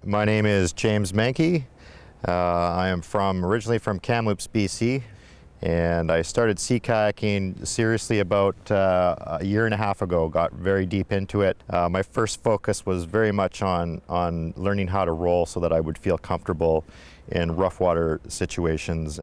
My name is James Mankey. I am originally from Kamloops, BC, and I started sea kayaking seriously about a year and a half ago. Got very deep into it. My first focus was very much on learning how to roll so that I would feel comfortable in rough water situations.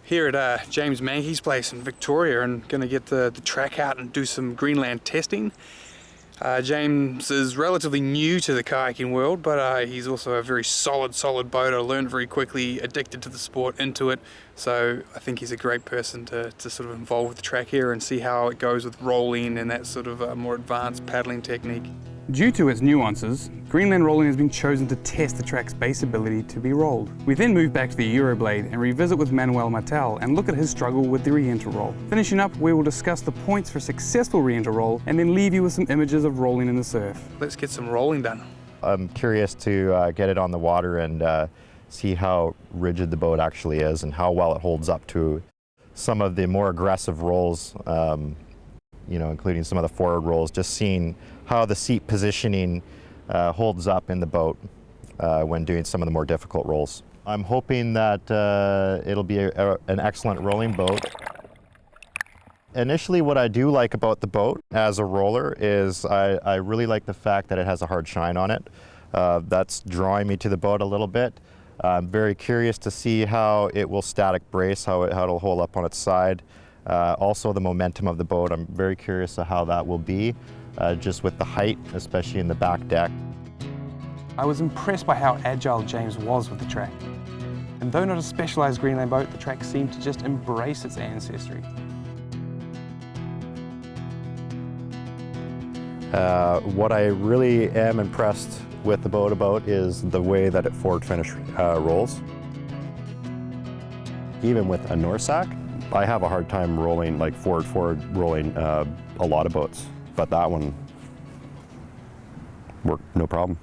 Here at James Mankey's place in Victoria, and going to get the TRAK out and do some Greenland testing. James is relatively new to the kayaking world, but he's also a very solid boater, learned very quickly, addicted to the sport, into it. So I think he's a great person to sort of involve with the TRAK here and see how it goes with rolling and that sort of more advanced paddling technique. Due to its nuances, Greenland rolling has been chosen to test the TRAK's base ability to be rolled. We then move back to the Euroblade and revisit with Manuel Martel and look at his struggle with the re-enter roll. Finishing up, we will discuss the points for a successful re-enter roll and then leave you with some images of rolling in the surf. Let's get some rolling done. I'm curious to get it on the water and see how rigid the boat actually is and how well it holds up to some of the more aggressive rolls, including some of the forward rolls, just seeing how the seat positioning holds up in the boat when doing some of the more difficult rolls. I'm hoping that it'll be an excellent rolling boat. Initially, what I do like about the boat as a roller is I really like the fact that it has a hard shine on it. That's drawing me to the boat a little bit. I'm very curious to see how it will static brace, how it'll hold up on its side. Also the momentum of the boat, I'm very curious of how that will be, just with the height, especially in the back deck. I was impressed by how agile James was with the TRAK. And though not a specialised Greenland boat, the TRAK seemed to just embrace its ancestry. What I really am impressed with the boat about is the way that it forward finish rolls. Even with a Norsak, I have a hard time rolling, like forward rolling a lot of boats, but that one worked no problem.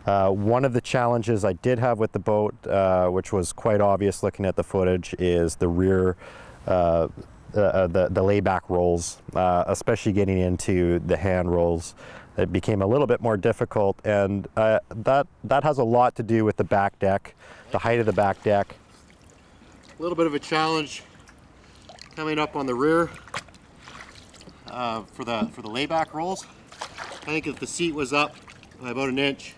One of the challenges I did have with the boat, which was quite obvious looking at the footage, is the rear, the layback rolls, especially getting into the hand rolls. It became a little bit more difficult, and that has a lot to do with the back deck, the height of the back deck. A little bit of a challenge coming up on the rear for the layback rolls. I think if the seat was up by about an inch,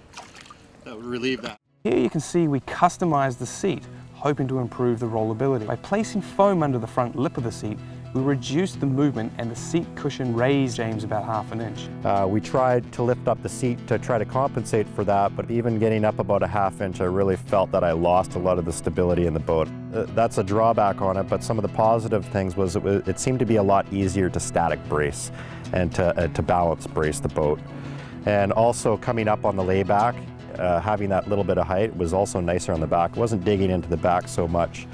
that would relieve that. Here you can see we customized the seat, hoping to improve the rollability. By placing foam under the front lip of the seat, we reduced the movement and the seat cushion raised James about ½ an inch. We tried to lift up the seat to try to compensate for that, but even getting up about ½ inch, I really felt that I lost a lot of the stability in the boat. That's a drawback on it, but some of the positive things was it seemed to be a lot easier to static brace and to balance brace the boat. And also coming up on the layback, having that little bit of height was also nicer on the back. It wasn't digging into the back so much.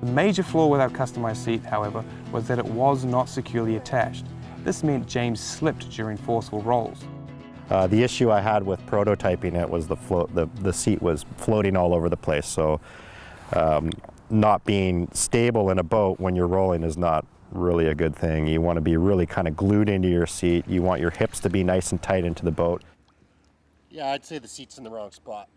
The major flaw with our customized seat, however, was that it was not securely attached. This meant James slipped during forceful rolls. The issue I had with prototyping it was the seat was floating all over the place, so not being stable in a boat when you're rolling is not really a good thing. You want to be really kind of glued into your seat. You want your hips to be nice and tight into the boat. Yeah, I'd say the seat's in the wrong spot.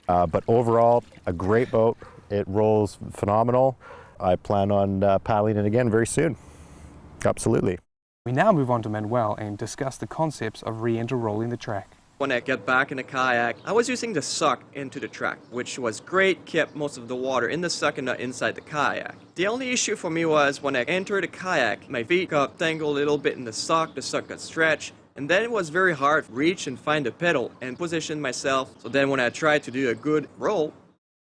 But overall, a great boat. It rolls phenomenal. I plan on paddling it again very soon. Absolutely. We now move on to Manuel and discuss the concepts of re-enter rolling the TRAK. When I get back in the kayak, I was using the suck into the TRAK, which was great, kept most of the water in the suck and not inside the kayak. The only issue for me was when I entered the kayak, my feet got tangled a little bit in the suck got stretched, and then it was very hard to reach and find the pedal and position myself. So then when I tried to do a good roll,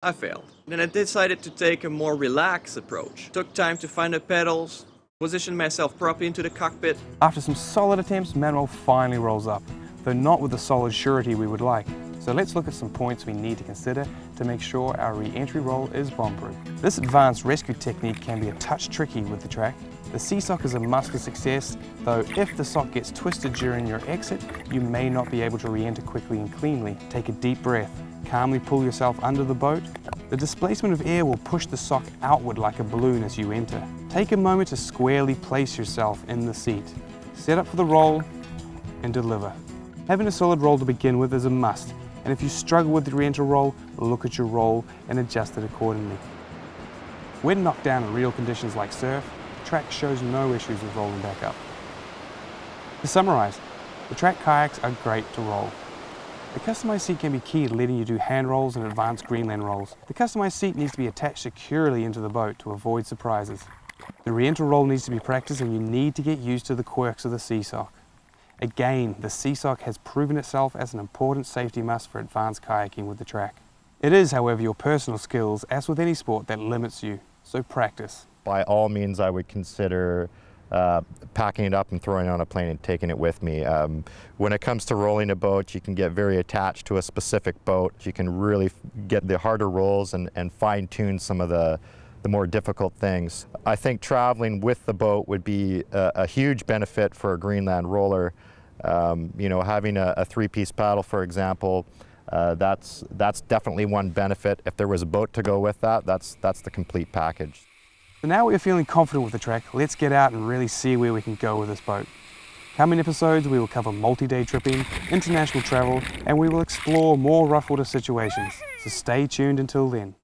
I failed. Then I decided to take a more relaxed approach. Took time to find the pedals, positioned myself properly into the cockpit. After some solid attempts, Manuel finally rolls up, though not with the solid surety we would like. So let's look at some points we need to consider to make sure our re-entry roll is bomb-proof. This advanced rescue technique can be a touch tricky with the TRAK. The C-sock is a must for success, though if the sock gets twisted during your exit, you may not be able to re-enter quickly and cleanly. Take a deep breath, calmly pull yourself under the boat. The displacement of air will push the sock outward like a balloon as you enter. Take a moment to squarely place yourself in the seat. Set up for the roll and deliver. Having a solid roll to begin with is a must, and if you struggle with the re-enter roll, look at your roll and adjust it accordingly. When knocked down in real conditions like surf, the TRAK shows no issues with rolling back up. To summarise, the TRAK kayaks are great to roll. The customized seat can be key to letting you do hand rolls and advanced Greenland rolls. The customized seat needs to be attached securely into the boat to avoid surprises. The re-enter roll needs to be practiced, and you need to get used to the quirks of the C-sock. Again, the C-sock has proven itself as an important safety must for advanced kayaking with the TRAK. It is, however, your personal skills, as with any sport, that limits you, so practice. By all means, I would consider packing it up and throwing it on a plane and taking it with me. When it comes to rolling a boat, you can get very attached to a specific boat. You can really get the harder rolls and fine-tune some of the more difficult things. I think traveling with the boat would be a huge benefit for a Greenland roller. You know, having a three-piece paddle, for example, that's definitely one benefit. If there was a boat to go with that, that's the complete package. So now we're feeling confident with the TRAK, let's get out and really see where we can go with this boat. Coming episodes, we will cover multi-day tripping, international travel, and we will explore more rough water situations. So stay tuned until then.